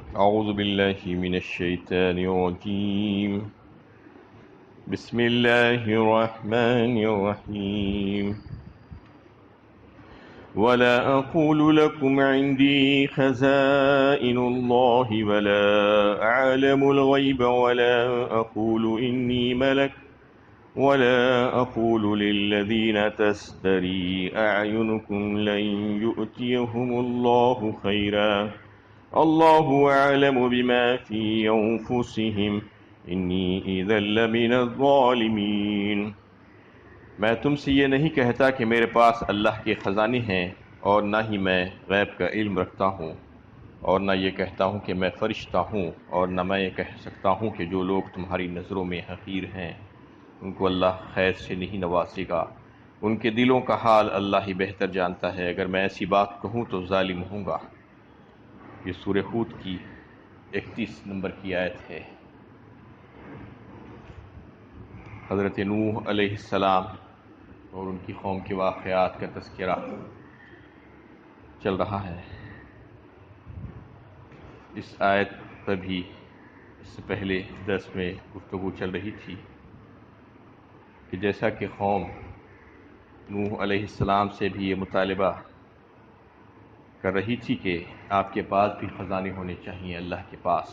أعوذ بالله من الشيطان الرجيم. بسم الله الرحمن الرحيم. ولا أقول لكم عندي خزائن الله ولا أعلم الغيب ولا أقول إني ملك ولا أقول للذين تزدري أعينكم لن يؤتيهم الله خيرا الله أعلم بما في أنفسهم إني إذا لمن الظالمين. میں تم سے یہ نہیں کہتا کہ میرے پاس اللہ کے خزانے ہیں، اور نہ ہی میں غیب کا علم رکھتا ہوں، اور نہ یہ کہتا ہوں کہ میں فرشتہ ہوں، اور نہ میں یہ کہہ سکتا ہوں کہ جو لوگ تمہاری نظروں میں حقیر ہیں ان کو اللہ خیر سے نہیں نوازے گا، ان کے دلوں کا حال اللہ ہی بہتر جانتا ہے. اگر میں ایسی بات کہوں تو ظالم ہوں گا. یہ سورہ ہود کی 31 نمبر کی آیت ہے. حضرت نوح علیہ السلام اور ان کی قوم کے واقعات کا تذکرہ چل رہا ہے. اس آیت پر بھی اس سے پہلے درس میں گفتگو چل رہی تھی کہ جیسا کہ قوم نوح علیہ السلام سے بھی یہ مطالبہ کر رہی تھی کہ آپ کے پاس بھی خزانے ہونے چاہیے اللہ کے پاس،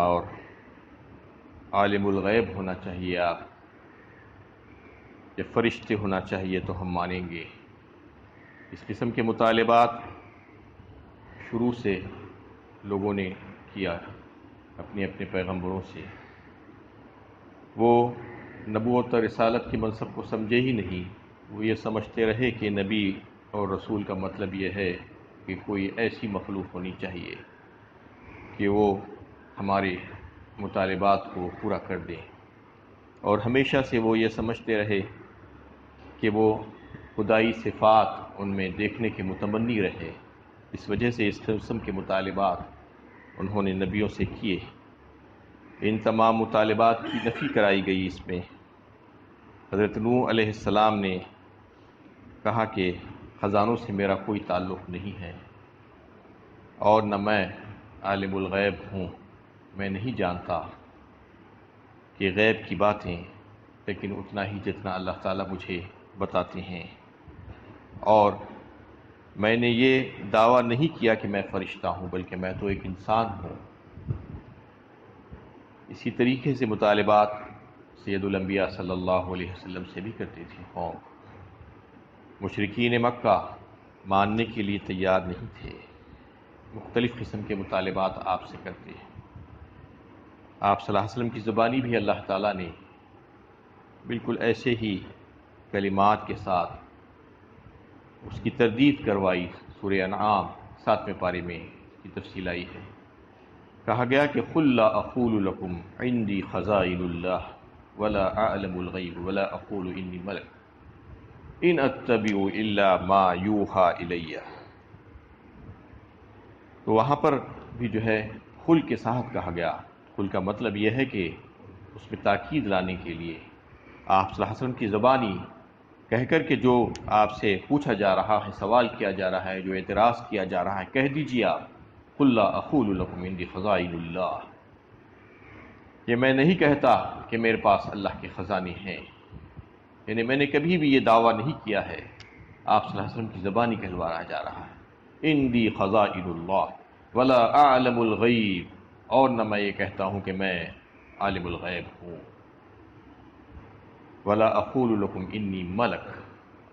اور عالم الغیب ہونا چاہیے آپ، یا فرشتے ہونا چاہیے تو ہم مانیں گے. اس قسم کے مطالبات شروع سے لوگوں نے کیا اپنے اپنے پیغمبروں سے. وہ نبوت اور رسالت کے منصب کو سمجھے ہی نہیں، وہ یہ سمجھتے رہے کہ نبی اور رسول کا مطلب یہ ہے کہ کوئی ایسی مخلوق ہونی چاہیے کہ وہ ہمارے مطالبات کو پورا کر دیں، اور ہمیشہ سے وہ یہ سمجھتے رہے کہ وہ خدائی صفات ان میں دیکھنے کے متمنی رہے. اس وجہ سے اس قسم کے مطالبات انہوں نے نبیوں سے کیے. ان تمام مطالبات کی نفی کرائی گئی. اس میں حضرت نوح علیہ السلام نے کہا کہ خزانوں سے میرا کوئی تعلق نہیں ہے، اور نہ میں عالم الغیب ہوں، میں نہیں جانتا کہ غیب کی باتیں، لیکن اتنا ہی جتنا اللہ تعالیٰ مجھے بتاتے ہیں. اور میں نے یہ دعویٰ نہیں کیا کہ میں فرشتہ ہوں، بلکہ میں تو ایک انسان ہوں. اسی طریقے سے مطالبات سید الانبیاء صلی اللہ علیہ وسلم سے بھی کرتے تھے. قوم مشرکین مکہ ماننے کے لیے تیار نہیں تھے، مختلف قسم کے مطالبات آپ سے کرتے ہیں. آپ صلی اللہ علیہ وسلم کی زبانی بھی اللہ تعالیٰ نے بالکل ایسے ہی کلمات کے ساتھ اس کی تردید کروائی. سورہ انعام 7ویں پارے میں اس کی تفصیل آئی ہے. کہا گیا کہ قُل لا اقول لکم عندی خزائن اللہ ولا اعلم الغیب ولا اقول انی ملک ان اتبع الا ما یوحى الی. تو وہاں پر بھی جو ہے خل کے ساتھ کہا گیا. خل کا مطلب یہ ہے کہ اس میں تاکید لانے کے لیے آپ صلی اللہ علیہ وسلم کی زبانی کہہ کر کے جو آپ سے پوچھا جا رہا ہے، سوال کیا جا رہا ہے، جو اعتراض کیا جا رہا ہے، کہہ دیجیے آپ قُل لا اقول لکم عندی خزائن اللہ. یہ میں نہیں کہتا کہ میرے پاس اللہ کے خزانے ہیں، یعنی میں نے کبھی بھی یہ دعویٰ نہیں کیا ہے. آپ صلی اللہ علیہ وسلم کی زبانی کہلوایا جا رہا ہے عندی خزائن اللہ ولا اعلم الغیب، اور نہ میں یہ کہتا ہوں کہ میں عالم الغیب ہوں. ولا اقول لکم انی ملک،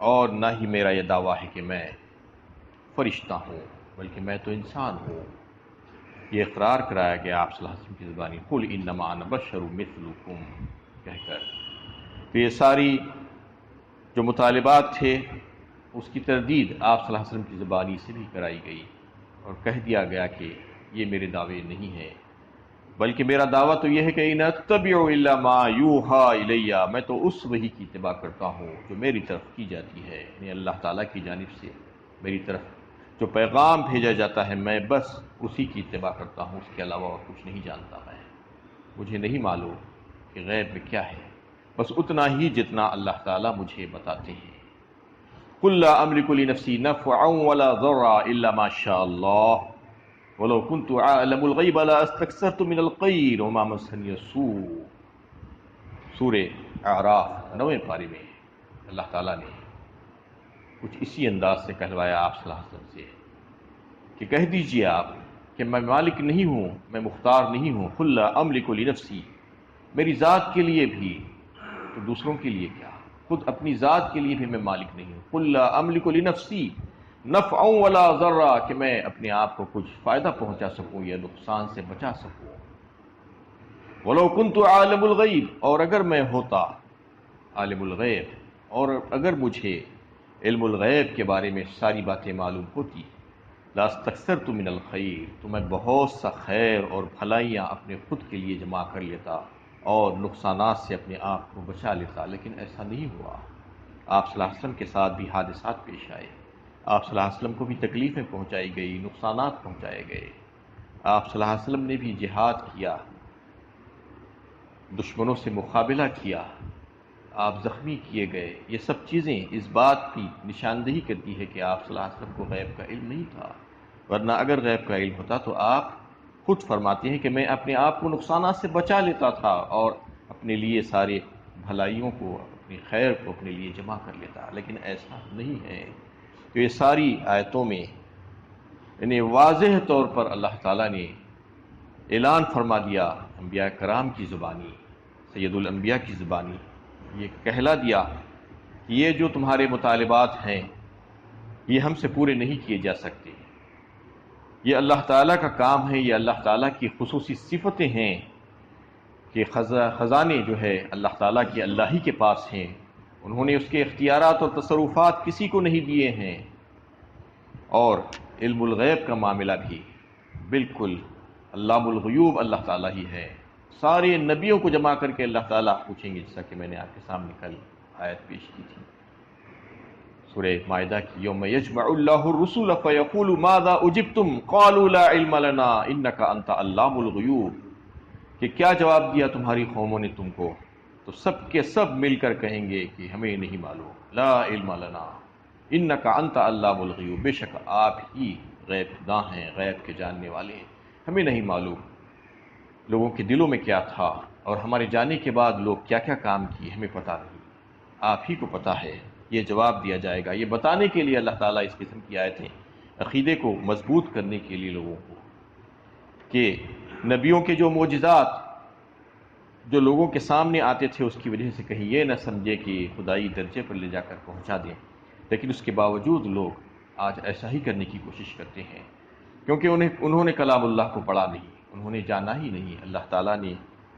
اور نہ ہی میرا یہ دعویٰ ہے کہ میں فرشتہ ہوں، بلکہ میں تو انسان ہوں. یہ اقرار کرایا گیا آپ صلی اللہ علیہ وسلم کی زبانی قل انما انا بشر مثلکم کہہ کر. تو یہ ساری جو مطالبات تھے اس کی تردید آپ صلی اللہ علیہ وسلم کی زبانی سے بھی کرائی گئی، اور کہہ دیا گیا کہ یہ میرے دعوے نہیں ہیں، بلکہ میرا دعویٰ تو یہ ہے کہ ان اتبع الا ما یوحى الی، میں تو اس وحی کی اتباع کرتا ہوں جو میری طرف کی جاتی ہے، یعنی اللہ تعالیٰ کی جانب سے میری طرف جو پیغام بھیجا جاتا ہے میں بس اسی کی اتباع کرتا ہوں. اس کے علاوہ اور کچھ نہیں جانتا. مجھے نہیں معلوم کہ غیب میں کیا ہے، بس اتنا ہی جتنا اللہ تعالیٰ مجھے بتاتے ہیں. قُل لَا أَمْلِكُ لِنَفْسِي نَفْعًا وَلَا ضَرًّا إِلَّا مَا شَاءَ اللَّهُ وَلَوْ كُنْتُ أَعْلَمُ الْغَيْبَ لَأَسْتَكْثَرْتُ مِنَ الْخَيْرِ وَمَا مَسَّنِيَ السُّوءُ۔ سورہ اعراف 9ویں پارے میں اللہ تعالیٰ نے کچھ اسی انداز سے کہلوایا آپ صلی اللہ علیہ وسلم سے کہ کہہ دیجئے آپ کہ میں مالک نہیں ہوں، میں مختار نہیں ہوں، قُل لَا أَمْلِكُ لِنَفْسِي، میری ذات کے لیے بھی تو دوسروں کے لیے کیا، خود اپنی ذات کے لیے بھی میں مالک نہیں ہوں۔ قُل لَا أَمْلِكُ لِنَفْسِي نَفْعًا وَلَا ضَرًّا، کہ میں اپنے آپ کو کچھ فائدہ پہنچا سکوں یا نقصان سے بچا سکوں۔ وَلَوْ كُنْتُ عَالِمُ الْغَيْبِ، اور اگر میں ہوتا عالم الغیب، اور اگر مجھے علم الغیب کے بارے میں ساری باتیں معلوم ہوتی، لَاسْتَكْثَرْتُ مِنَ الْخَيْرِ، تو میں بہت سا خیر اور بھلائیاں اپنے خود کے لیے جمع کر لیتا اور نقصانات سے اپنے آپ کو بچا لیتا، لیکن ایسا نہیں ہوا۔ آپ صلی اللہ علیہ وسلم کے ساتھ بھی حادثات پیش آئے، آپ صلی اللہ علیہ وسلم کو بھی تکلیفیں پہنچائی گئی، نقصانات پہنچائے گئے، آپ صلی اللہ علیہ وسلم نے بھی جہاد کیا، دشمنوں سے مقابلہ کیا، آپ زخمی کیے گئے۔ یہ سب چیزیں اس بات کی نشاندہی کرتی ہے کہ آپ صلی اللہ علیہ وسلم کو غیب کا علم نہیں تھا، ورنہ اگر غیب کا علم ہوتا تو آپ خود فرماتے ہیں کہ میں اپنے آپ کو نقصانات سے بچا لیتا تھا اور اپنے لیے سارے بھلائیوں کو، اپنی خیر کو اپنے لیے جمع کر لیتا، لیکن ایسا نہیں ہے۔ تو یہ ساری آیتوں میں یعنی واضح طور پر اللہ تعالیٰ نے اعلان فرما دیا انبیاء کرام کی زبانی، سید الانبیاء کی زبانی، یہ کہلا دیا کہ یہ جو تمہارے مطالبات ہیں یہ ہم سے پورے نہیں کیے جا سکتے، یہ اللہ تعالیٰ کا کام ہے، یہ اللہ تعالیٰ کی خصوصی صفتیں ہیں کہ خزانے جو ہے اللہ تعالیٰ کی اللہ ہی کے پاس ہیں، انہوں نے اس کے اختیارات اور تصرفات کسی کو نہیں دیے ہیں، اور علم الغیب کا معاملہ بھی بالکل علام الغیوب اللہ تعالیٰ ہی ہے۔ سارے نبیوں کو جمع کر کے اللہ تعالیٰ پوچھیں گے، جیسا کہ میں نے آپ کے سامنے کل آیت پیش کی تھی سورہ مائدہ کی، یوم یجمع اللہ الرسول فیقول ماذا اجبتم قالوا لا علم لنا انک انت علام الغیوب، کہ کیا جواب دیا تمہاری قوموں نے تم کو، تو سب کے سب مل کر کہیں گے کہ ہمیں نہیں معلوم، لا علم لنا انک انت علام الغیوب، بے شک آپ ہی غیب داں ہیں، غیب کے جاننے والے ہیں، ہمیں نہیں معلوم لوگوں کے دلوں میں کیا تھا اور ہمارے جانے کے بعد لوگ کیا کیا کام کیے، ہمیں پتہ نہیں، آپ ہی کو پتہ ہے۔ یہ جواب دیا جائے گا۔ یہ بتانے کے لیے اللہ تعالیٰ اس قسم کی آیتیں عقیدے کو مضبوط کرنے کے لیے لوگوں کو، کہ نبیوں کے جو معجزات جو لوگوں کے سامنے آتے تھے اس کی وجہ سے کہیں یہ نہ سمجھے کہ خدائی درجے پر لے جا کر پہنچا دیں، لیکن اس کے باوجود لوگ آج ایسا ہی کرنے کی کوشش کرتے ہیں، کیونکہ انہوں نے کلام اللہ کو پڑھا نہیں، انہوں نے جانا ہی نہیں اللہ تعالیٰ نے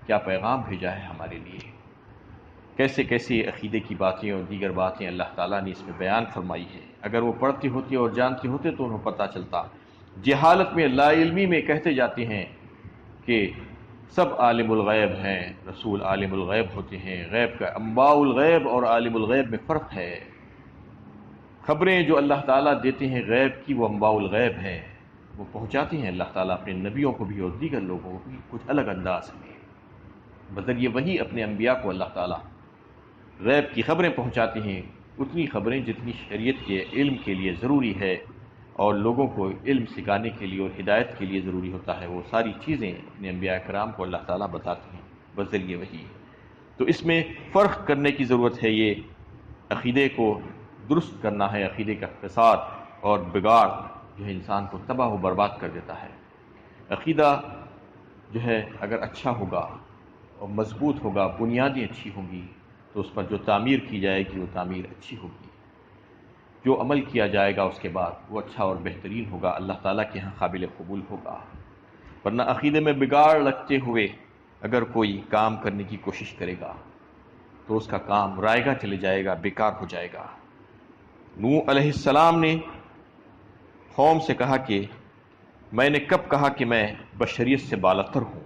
کیا پیغام بھیجا ہے ہمارے لیے، کیسے کیسے عقیدے کی باتیں اور دیگر باتیں اللہ تعالیٰ نے اس میں بیان فرمائی ہے۔ اگر وہ پڑھتے ہوتے اور جانتے ہوتے تو انہیں پتہ چلتا۔ جہالت میں، لا علمی میں کہتے جاتے ہیں کہ سب عالم الغیب ہیں، رسول عالم الغیب ہوتے ہیں، غیب کا انباء الغیب اور عالم الغیب میں فرق ہے، خبریں جو اللہ تعالیٰ دیتے ہیں غیب کی وہ انباء الغیب ہیں، وہ پہنچاتے ہیں اللہ تعالیٰ اپنے نبیوں کو بھی اور دیگر لوگوں کو بھی کچھ الگ انداز میں، بذریعہ وہی اپنے انبیاء کو اللہ تعالیٰ غیب کی خبریں پہنچاتے ہیں، اتنی خبریں جتنی شریعت کے علم کے لیے ضروری ہے اور لوگوں کو علم سکھانے کے لیے اور ہدایت کے لیے ضروری ہوتا ہے، وہ ساری چیزیں اپنے انبیاء کرام کو اللہ تعالیٰ بتاتے ہیں بذریعہ وحی۔ تو اس میں فرق کرنے کی ضرورت ہے، یہ عقیدے کو درست کرنا ہے، عقیدے کا فساد اور بگاڑ جو ہے انسان کو تباہ و برباد کر دیتا ہے۔ عقیدہ جو ہے اگر اچھا ہوگا اور مضبوط ہوگا، بنیادیں اچھی ہوں گی تو اس پر جو تعمیر کی جائے گی وہ تعمیر اچھی ہوگی، جو عمل کیا جائے گا اس کے بعد وہ اچھا اور بہترین ہوگا، اللہ تعالیٰ کے ہاں قابل قبول ہوگا۔ ورنہ عقیدے میں بگاڑ رکھتے ہوئے اگر کوئی کام کرنے کی کوشش کرے گا تو اس کا کام رائے گا چلے جائے گا، بیکار ہو جائے گا۔ نوح علیہ السلام نے قوم سے کہا کہ میں نے کب کہا کہ میں بشریت سے بالاتر ہوں،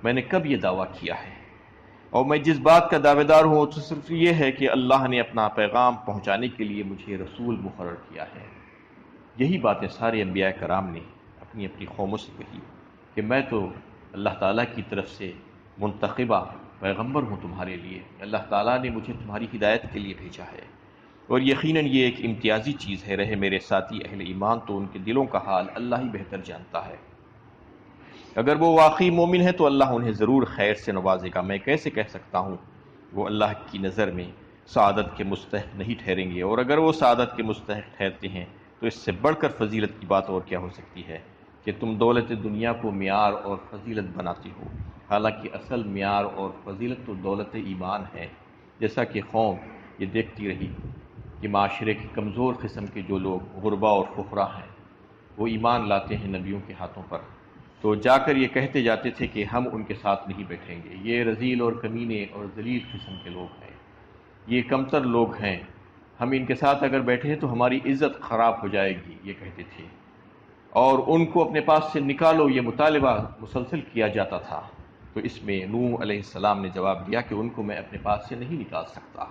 میں نے کب یہ دعویٰ کیا ہے، اور میں جس بات کا دعوے دار ہوں تو صرف یہ ہے کہ اللہ نے اپنا پیغام پہنچانے کے لیے مجھے رسول مقرر کیا ہے۔ یہی باتیں سارے انبیاء کرام نے اپنی اپنی قوموں سے کہی کہ میں تو اللہ تعالیٰ کی طرف سے منتخبہ پیغمبر ہوں تمہارے لیے، اللہ تعالیٰ نے مجھے تمہاری ہدایت کے لیے بھیجا ہے، اور یقیناً یہ ایک امتیازی چیز ہے۔ رہے میرے ساتھی اہل ایمان تو ان کے دلوں کا حال اللہ ہی بہتر جانتا ہے۔ اگر وہ واقعی مومن ہے تو اللہ انہیں ضرور خیر سے نوازے گا۔ میں کیسے کہہ سکتا ہوں وہ اللہ کی نظر میں سعادت کے مستحق نہیں ٹھہریں گے، اور اگر وہ سعادت کے مستحق ٹھہرتے ہیں تو اس سے بڑھ کر فضیلت کی بات اور کیا ہو سکتی ہے کہ تم دولت دنیا کو معیار اور فضیلت بناتے ہو، حالانکہ اصل معیار اور فضیلت تو دولت ایمان ہے۔ جیسا کہ قوم یہ دیکھتی رہی کہ معاشرے کے کمزور قسم کے جو لوگ غربا اور فقراء ہیں وہ ایمان لاتے ہیں نبیوں کے ہاتھوں پر، تو جا کر یہ کہتے جاتے تھے کہ ہم ان کے ساتھ نہیں بیٹھیں گے، یہ رذیل اور کمینے اور ذلیل قسم کے لوگ ہیں، یہ کمتر لوگ ہیں، ہم ان کے ساتھ اگر بیٹھے تو ہماری عزت خراب ہو جائے گی، یہ کہتے تھے، اور ان کو اپنے پاس سے نکالو، یہ مطالبہ مسلسل کیا جاتا تھا۔ تو اس میں نوح علیہ السلام نے جواب دیا کہ ان کو میں اپنے پاس سے نہیں نکال سکتا،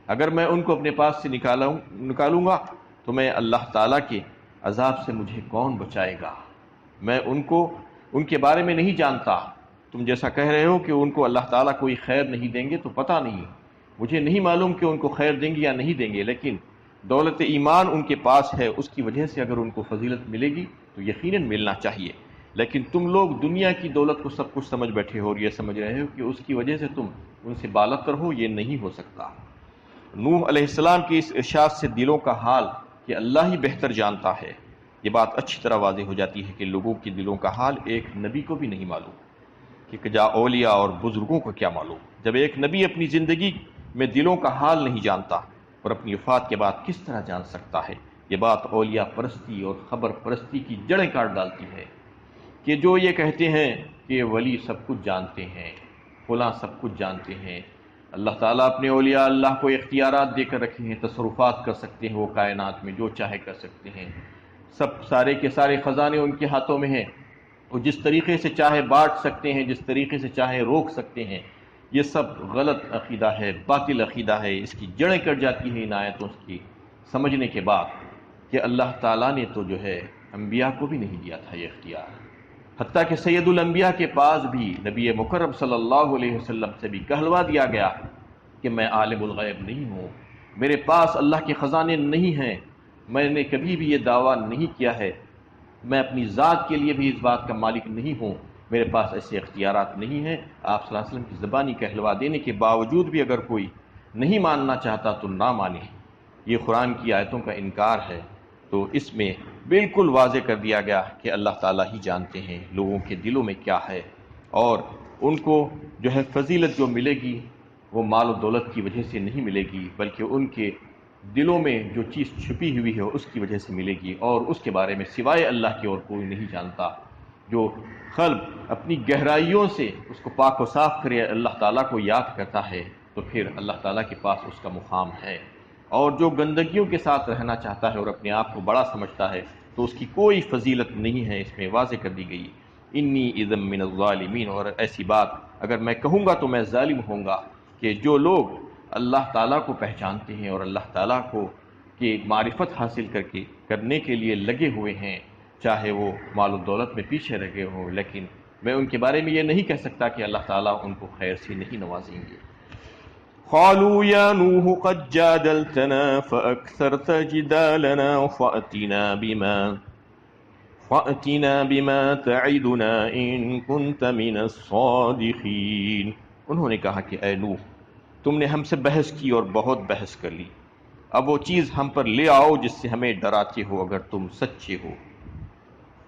اگر میں ان کو اپنے پاس سے نکالوں گا تو میں اللہ تعالیٰ کے عذاب سے مجھے کون بچائے گا؟ میں ان کے بارے میں نہیں جانتا، تم جیسا کہہ رہے ہو کہ ان کو اللہ تعالیٰ کوئی خیر نہیں دیں گے، تو پتہ نہیں، مجھے نہیں معلوم کہ ان کو خیر دیں گے یا نہیں دیں گے، لیکن دولت ایمان ان کے پاس ہے، اس کی وجہ سے اگر ان کو فضیلت ملے گی تو یقیناً ملنا چاہیے۔ لیکن تم لوگ دنیا کی دولت کو سب کچھ سمجھ بیٹھے ہو اور یہ سمجھ رہے ہو کہ اس کی وجہ سے تم ان سے بالاتر ہو، یہ نہیں ہو سکتا۔ نوح علیہ السلام کی اس ارشاد سے دلوں کا حال کہ اللہ ہی بہتر جانتا ہے، یہ بات اچھی طرح واضح ہو جاتی ہے کہ لوگوں کے دلوں کا حال ایک نبی کو بھی نہیں معلوم، کہ جا اولیاء اور بزرگوں کو کیا معلوم۔ جب ایک نبی اپنی زندگی میں دلوں کا حال نہیں جانتا اور اپنی وفات کے بعد کس طرح جان سکتا ہے؟ یہ بات اولیاء پرستی اور خبر پرستی کی جڑیں کاٹ ڈالتی ہے، کہ جو یہ کہتے ہیں کہ ولی سب کچھ جانتے ہیں، فلاں سب کچھ جانتے ہیں، اللہ تعالیٰ اپنے اولیاء اللہ کو اختیارات دے کر رکھے ہیں، تصرفات کر سکتے ہیں، وہ کائنات میں جو چاہے کر سکتے ہیں، سب سارے کے سارے خزانے ان کے ہاتھوں میں ہیں، وہ جس طریقے سے چاہے بانٹ سکتے ہیں، جس طریقے سے چاہے روک سکتے ہیں۔ یہ سب غلط عقیدہ ہے، باطل عقیدہ ہے، اس کی جڑیں کٹ جاتی ہیں ان آیتوں کی سمجھنے کے بعد کہ اللہ تعالیٰ نے تو جو ہے انبیاء کو بھی نہیں دیا تھا یہ اختیار، حتیٰ کہ سید الانبیاء کے پاس بھی نبی مکرم صلی اللہ علیہ وسلم سے بھی کہلوا دیا گیا کہ میں عالم الغیب نہیں ہوں، میرے پاس اللہ کے خزانے نہیں ہیں، میں نے کبھی بھی یہ دعویٰ نہیں کیا ہے، میں اپنی ذات کے لیے بھی اس بات کا مالک نہیں ہوں، میرے پاس ایسے اختیارات نہیں ہیں۔ آپ صلی اللہ علیہ وسلم کی زبانی کہلوا دینے کے باوجود بھی اگر کوئی نہیں ماننا چاہتا تو نہ مانے، یہ قرآن کی آیتوں کا انکار ہے۔ تو اس میں بالکل واضح کر دیا گیا کہ اللہ تعالیٰ ہی جانتے ہیں لوگوں کے دلوں میں کیا ہے، اور ان کو جو ہے فضیلت جو ملے گی وہ مال و دولت کی وجہ سے نہیں ملے گی، بلکہ ان کے دلوں میں جو چیز چھپی ہوئی ہے اس کی وجہ سے ملے گی، اور اس کے بارے میں سوائے اللہ کے اور کوئی نہیں جانتا۔ جو قلب اپنی گہرائیوں سے اس کو پاک و صاف کرے، اللہ تعالیٰ کو یاد کرتا ہے، تو پھر اللہ تعالیٰ کے پاس اس کا مقام ہے، اور جو گندگیوں کے ساتھ رہنا چاہتا ہے اور اپنے آپ کو بڑا سمجھتا ہے تو اس کی کوئی فضیلت نہیں ہے، اس میں واضح کر دی گئی انی اذا من الظالمین۔ اور ایسی بات اگر میں کہوں گا تو میں ظالم ہوں گا، کہ جو لوگ اللہ تعالیٰ کو پہچانتے ہیں اور اللہ تعالیٰ کو کی معرفت حاصل کرنے کے لیے لگے ہوئے ہیں، چاہے وہ مال و دولت میں پیچھے رہے ہوں، لیکن میں ان کے بارے میں یہ نہیں کہہ سکتا کہ اللہ تعالیٰ ان کو خیر سے نہیں نوازیں گے۔ قالوا یا نوح قد جادلتنا فأکثرت جدالنا فأتنا بما تعدنا ان كنت من الصادقین۔ انہوں نے کہا کہ اے نوح، تم نے ہم سے بحث کی اور بہت بحث کر لی، اب وہ چیز ہم پر لے آؤ جس سے ہمیں ڈراتے ہو اگر تم سچے ہو۔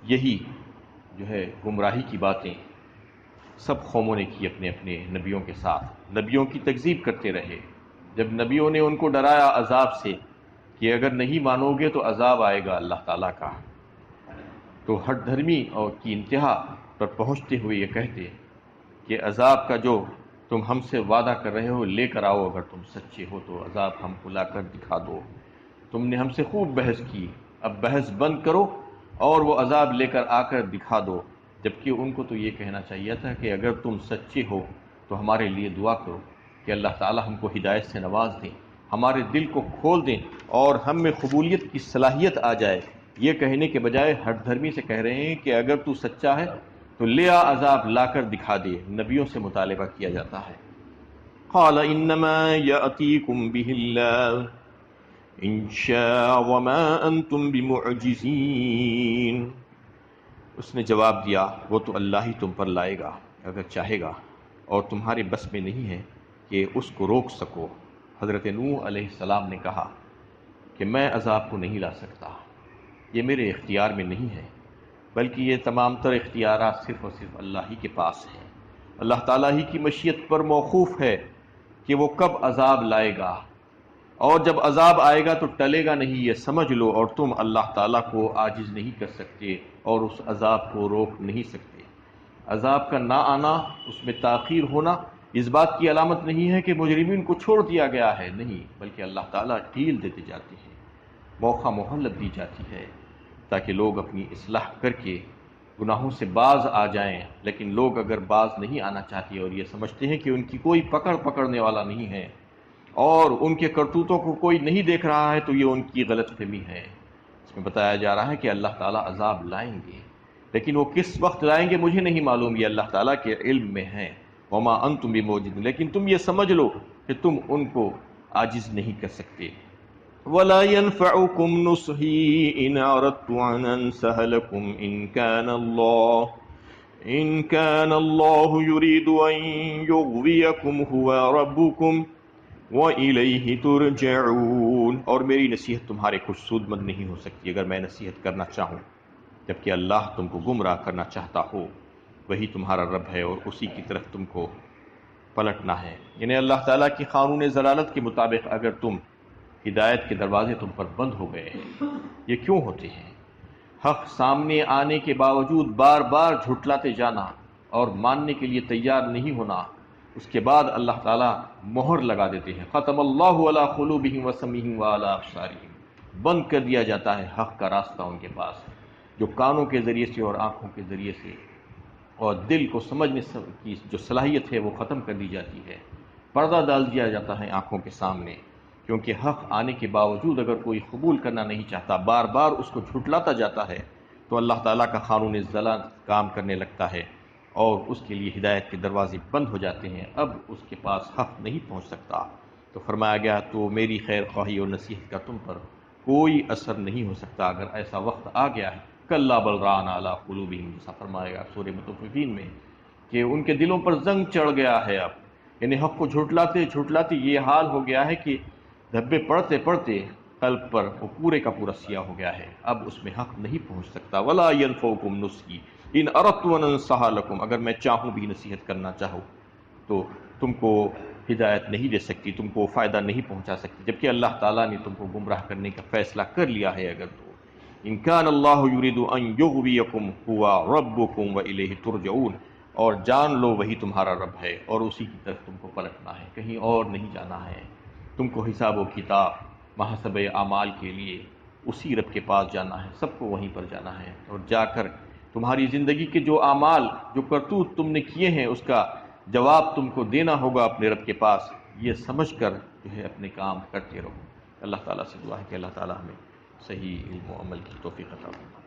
یہی جو ہے گمراہی کی باتیں سب قوموں نے کی اپنے اپنے نبیوں کے ساتھ، نبیوں کی تکذیب کرتے رہے۔ جب نبیوں نے ان کو ڈرایا عذاب سے کہ اگر نہیں مانو گے تو عذاب آئے گا اللہ تعالیٰ کا، تو ہٹ دھرمی اور کی انتہا پر پہنچتے ہوئے یہ کہتے کہ عذاب کا جو تم ہم سے وعدہ کر رہے ہو لے کر آؤ، اگر تم سچے ہو تو عذاب ہم کو لا کر دکھا دو۔ تم نے ہم سے خوب بحث کی، اب بحث بند کرو اور وہ عذاب لے کر آ کر دکھا دو۔ جبکہ ان کو تو یہ کہنا چاہیے تھا کہ اگر تم سچے ہو تو ہمارے لیے دعا کرو کہ اللہ تعالیٰ ہم کو ہدایت سے نواز دیں، ہمارے دل کو کھول دیں اور ہم میں قبولیت کی صلاحیت آ جائے۔ یہ کہنے کے بجائے ہٹ دھرمی سے کہہ رہے ہیں کہ اگر تو سچا ہے تو لے آ، عذاب لا کر دکھا دے، نبیوں سے مطالبہ کیا جاتا ہے۔ قال انما یأتیکم بہ اللہ ان شاء وما انتم بمعجزین۔ اس نے جواب دیا وہ تو اللہ ہی تم پر لائے گا اگر چاہے گا، اور تمہارے بس میں نہیں ہے کہ اس کو روک سکو۔ حضرت نوح علیہ السلام نے کہا کہ میں عذاب کو نہیں لا سکتا، یہ میرے اختیار میں نہیں ہے، بلکہ یہ تمام تر اختیارات صرف اور صرف اللہ ہی کے پاس ہیں۔ اللہ تعالیٰ ہی کی مشیت پر موقوف ہے کہ وہ کب عذاب لائے گا، اور جب عذاب آئے گا تو ٹلے گا نہیں، یہ سمجھ لو، اور تم اللہ تعالیٰ کو عاجز نہیں کر سکتے اور اس عذاب کو روک نہیں سکتے۔ عذاب کا نہ آنا، اس میں تاخیر ہونا، اس بات کی علامت نہیں ہے کہ مجرمین کو چھوڑ دیا گیا ہے، نہیں، بلکہ اللہ تعالیٰ ڈھیل دیتے جاتے ہیں، موقع مہلت دی جاتی ہے تاکہ لوگ اپنی اصلاح کر کے گناہوں سے باز آ جائیں۔ لیکن لوگ اگر باز نہیں آنا چاہتے اور یہ سمجھتے ہیں کہ ان کی کوئی پکڑنے والا نہیں ہے اور ان کے کرتوتوں کو کوئی نہیں دیکھ رہا ہے، تو یہ ان کی غلط فہمی ہے۔ اس میں بتایا جا رہا ہے کہ اللہ تعالیٰ عذاب لائیں گے، لیکن وہ کس وقت لائیں گے مجھے نہیں معلوم، یہ اللہ تعالیٰ کے علم میں ہے۔ وما انتم بموجدین، لیکن تم یہ سمجھ لو کہ تم ان کو عاجز نہیں کر سکتے۔ ولا ينفعكم نصحي إن أردت أن أنصح لكم إن كان الله يريد أن يغويكم هو ربكم وإليه ترجعون، اور میری نصیحت تمہارے کچھ سود مند نہیں ہو سکتی اگر میں نصیحت کرنا چاہوں، جبکہ اللہ تم کو گمراہ کرنا چاہتا ہو، وہی تمہارا رب ہے اور اسی کی طرف تم کو پلٹنا ہے۔ یعنی اللہ تعالیٰ کی قانون ضلالت کے مطابق اگر تم ہدایت کے دروازے تم پر بند ہو گئے، یہ کیوں ہوتے ہیں؟ حق سامنے آنے کے باوجود بار بار جھٹلاتے جانا اور ماننے کے لیے تیار نہیں ہونا، اس کے بعد اللہ تعالیٰ مہر لگا دیتے ہیں، ختم اللہ علی قلوبہم وسمعہم وعلی ابصارہم، بند کر دیا جاتا ہے حق کا راستہ ان کے پاس، جو کانوں کے ذریعے سے اور آنکھوں کے ذریعے سے اور دل کو سمجھنے کی جو صلاحیت ہے وہ ختم کر دی جاتی ہے، پردہ ڈال دیا جاتا ہے آنکھوں کے سامنے، کیونکہ حق آنے کے باوجود اگر کوئی قبول کرنا نہیں چاہتا، بار بار اس کو جھٹلاتا جاتا ہے، تو اللہ تعالیٰ کا قانون ضلالت کام کرنے لگتا ہے اور اس کے لیے ہدایت کے دروازے بند ہو جاتے ہیں، اب اس کے پاس حق نہیں پہنچ سکتا۔ تو فرمایا گیا تو میری خیر خواہی اور نصیحت کا تم پر کوئی اثر نہیں ہو سکتا اگر ایسا وقت آ گیا ہے۔ کلا بل ران علی قلوبہم، جیسا فرمایا گیا سورہ مطففین میں کہ ان کے دلوں پر زنگ چڑھ گیا ہے، اب یعنی حق کو جھٹلاتے یہ حال ہو گیا ہے کہ دھبے پڑتے پڑتے قلب پر وہ پورے کا پورا سیاہ ہو گیا ہے، اب اس میں حق نہیں پہنچ سکتا۔ ولا ينفعكم نصحي ان اردت ان انصح لكم، اگر میں چاہوں بھی نصیحت کرنا چاہوں تو تم کو ہدایت نہیں دے سکتی، تم کو فائدہ نہیں پہنچا سکتی، جبکہ اللہ تعالیٰ نے تم کو گمراہ کرنے کا فیصلہ کر لیا ہے اگر تو۔ ان كان اللہ يريد ان يغويكم هو ربكم وإليه ترجعون، اور جان لو وہی تمہارا رب ہے اور اسی کی طرف تم کو پلٹنا ہے، کہیں اور نہیں جانا ہے۔ تم کو حساب و کتاب محاسبہ اعمال کے لیے اسی رب کے پاس جانا ہے، سب کو وہیں پر جانا ہے، اور جا کر تمہاری زندگی کے جو اعمال جو کرتوت تم نے کیے ہیں اس کا جواب تم کو دینا ہوگا اپنے رب کے پاس، یہ سمجھ کر جو ہے اپنے کام کرتے رہو۔ اللہ تعالیٰ سے دعا ہے کہ اللہ تعالیٰ ہمیں صحیح علم و عمل کی توفیق عطا فرمائے۔